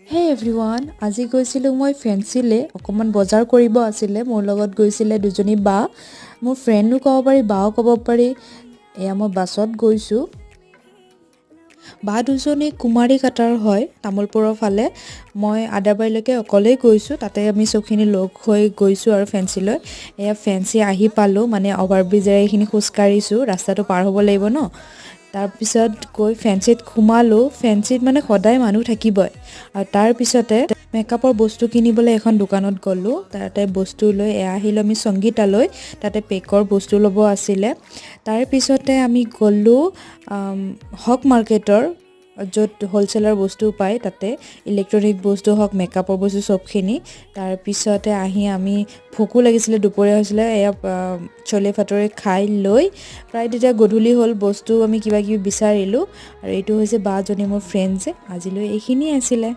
হে এভৰিৱান, আজি গৈছিলোঁ মই ফেঞ্চিলে অকণমান বজাৰ কৰিব আছিলে। মোৰ লগত গৈছিলে দুজনী বা, মোৰ ফ্ৰেণ্ডো ক'ব পাৰি বাও ক'ব পাৰি। এয়া মই বাছত গৈছোঁ। বা দুজনী কুমাৰী কাটাৰ হয়, তামোলপুৰৰ ফালে। মই আদাবাৰীলৈকে অকলেই গৈছোঁ, তাতে আমি চবখিনি লগ হৈ গৈছোঁ আৰু ফেঞ্চিলৈ। এয়া ফেঞ্চি আহি পালোঁ, মানে অভাৰব্ৰিজেৰে এইখিনি খোজকাঢ়িছোঁ, ৰাস্তাটো পাৰ হ'ব লাগিব ন। তাৰপিছত গৈ ফেঞ্চিত সোমালোঁ। ফেঞ্চিত মানে সদায় মানুহ থাকিবই। আৰু তাৰপিছতে মেকআপৰ বস্তু কিনিবলৈ এখন দোকানত গ'লোঁ। তাতে বস্তু লৈ আহিলোঁ আমি সংগীতালৈ, তাতে পেকৰ বস্তু ল'ব আছিলে। তাৰপিছতে আমি গ'লোঁ হক মাৰ্কেটৰ, য'ত হ'লচেলাৰ বস্তু পায়, তাতে ইলেক্ট্ৰনিক বস্তু হওক, মেকআপৰ বস্তু চবখিনি। তাৰপিছতে আহি আমি ভোকো লাগিছিলে, দুপৰীয়া হৈছিলে। এয়া চলে ভাটোৰে খাই লৈ প্ৰায় তেতিয়া গধূলি হ'ল, বস্তু আমি কিবা কিবি বিচাৰিলোঁ। আৰু এইটো হৈছে বা জনী মোৰ ফ্ৰেণ্ড যে। আজিলৈ এইখিনিয়ে আছিলে।